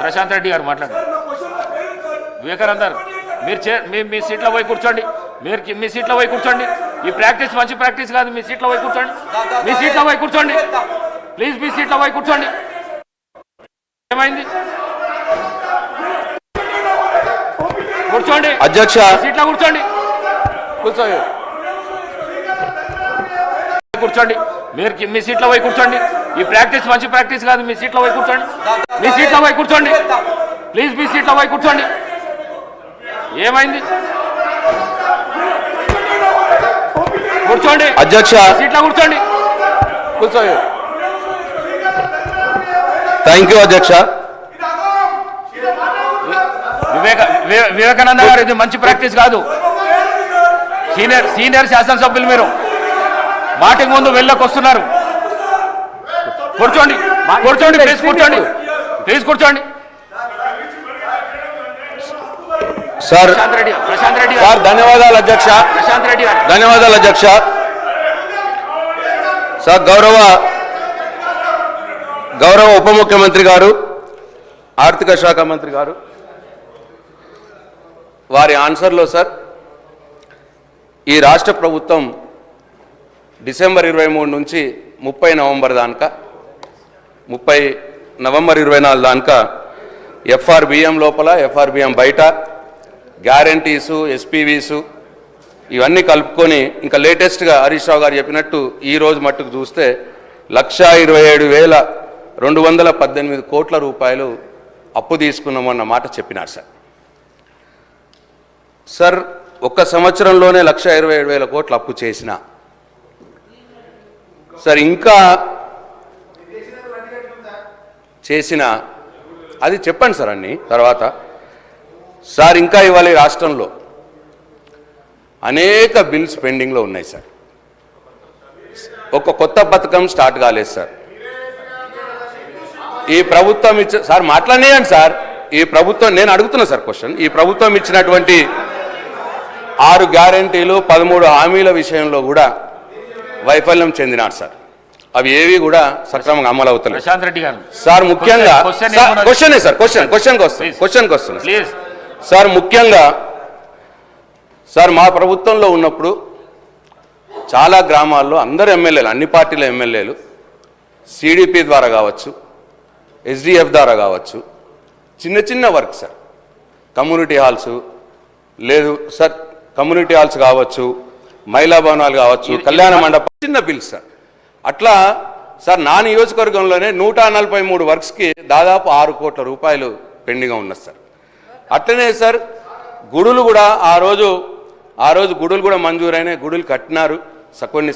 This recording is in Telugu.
ప్రశాంత్ రెడ్డి గారు మాట్లాడండి. వివేకానందర్ మీరు మీ సీట్లో పోయి కూర్చోండి. మీరు మీ సీట్లో పోయి కూర్చోండి. ఈ ప్రాక్టీస్ మంచి ప్రాక్టీస్ కాదు. మీ సీట్లో పోయి కూర్చోండి. మీ సీట్లో పోయి కూర్చోండి. ప్లీజ్ మీ సీట్లో పోయి కూర్చోండి. ఏమైంది? కూర్చోండి అధ్యక్ష. సీట్లో కూర్చోండి. కూర్చోండి. మీరు మీ సీట్లో పోయి కూర్చోండి. ఈ ప్రాక్టీస్ మంచి ప్రాక్టీస్ కాదు. మీ సీట్లో పోయి కూర్చోండి. మీ సీట్లో పోయి కూర్చోండి. ప్లీజ్ మీ సీట్లో పోయి కూర్చోండి. ఏమైంది? కూర్చోండి అధ్యక్ష. సీట్లో కూర్చోండి. థ్యాంక్ యూ అధ్యక్ష. వివేకానంద గారు ఇది మంచి ప్రాక్టీస్ కాదు. సీనియర్ శాసనసభ్యులు మీరు మాటికి ముందు వెళ్ళకొస్తున్నారు. కూర్చోండి. కూర్చోండి ప్లీజ్. కూర్చోండి ప్లీజ్. కూర్చోండి. సార్ ప్రశాంత్ రెడ్డి సార్ ధన్యవాదాలు అధ్యక్ష. ప్రశాంత్ రెడ్డి గారు ధన్యవాదాలు అధ్యక్ష. సార్ గౌరవ ఉప ముఖ్యమంత్రి గారు, ఆర్థిక శాఖ మంత్రి గారు వారి ఆన్సర్లో సార్ ఈ రాష్ట్ర ప్రభుత్వం డిసెంబర్ 23 నుంచి 30 నవంబర్ దాకా 30 నవంబర్ 24 దాకా ఎఫ్ఆర్బిఎం లోపల ఎఫ్ఆర్బిఎం బయట గ్యారంటీసు ఎస్పీవీసు ఇవన్నీ కలుపుకొని ఇంకా లేటెస్ట్గా హరీష్ రావు గారు చెప్పినట్టు ఈరోజు మట్టుకు చూస్తే 1,27,218 కోట్ల రూపాయలు అప్పు తీసుకున్నామన్న మాట చెప్పినారు సార్. సార్ ఒక్క సంవత్సరంలోనే 1,27,000 కోట్లు అప్పు చేసిన సార్ ఇంకా చేసిన అది చెప్పండి సార్ అన్ని తర్వాత. సార్ ఇంకా ఇవాళ ఈ రాష్ట్రంలో అనేక బిల్స్ పెండింగ్లో ఉన్నాయి సార్. ఒక కొత్త పథకం స్టార్ట్ కాలేదు సార్. ఈ ప్రభుత్వం సార్ మాట్లాడేయండి సార్. ఈ ప్రభుత్వం నేను అడుగుతున్నా సార్ క్వశ్చన్. ఈ ప్రభుత్వం ఇచ్చినటువంటి 6 గ్యారంటీలు 13 హామీల విషయంలో కూడా వైఫల్యం చెందినారు సార్. అవి ఏవి కూడా సక్రమంగా అమలు అవుతున్నాయి. ప్రశాంత్ రెడ్డి గారు సార్ ముఖ్యంగా క్వశ్చనే సార్ క్వశ్చన్కి వస్తుంది సార్. ముఖ్యంగా సార్ మా ప్రభుత్వంలో ఉన్నప్పుడు చాలా గ్రామాల్లో అందరు ఎమ్మెల్యేలు, అన్ని పార్టీల ఎమ్మెల్యేలు సిడిపి ద్వారా కావచ్చు, ఎస్డిఎఫ్ ద్వారా కావచ్చు, చిన్న చిన్న వర్క్ సార్, కమ్యూనిటీ హాల్స్ లేదు సార్, కమ్యూనిటీ హాల్స్ కావచ్చు, మహిళా భవనాలు కావచ్చు, కళ్యాణ మండపం, చిన్న బిల్స్ సార్. అట్లా సార్ నా నియోజకవర్గంలోనే 143 వర్క్స్కి దాదాపు 6 కోట్ల రూపాయలు పెండింగ్గా ఉన్నది సార్. అట్లనే సార్ గుడులు కూడా ఆ రోజు గుడులు కూడా మంజూరైన గుడులు కట్టినారు కొన్ని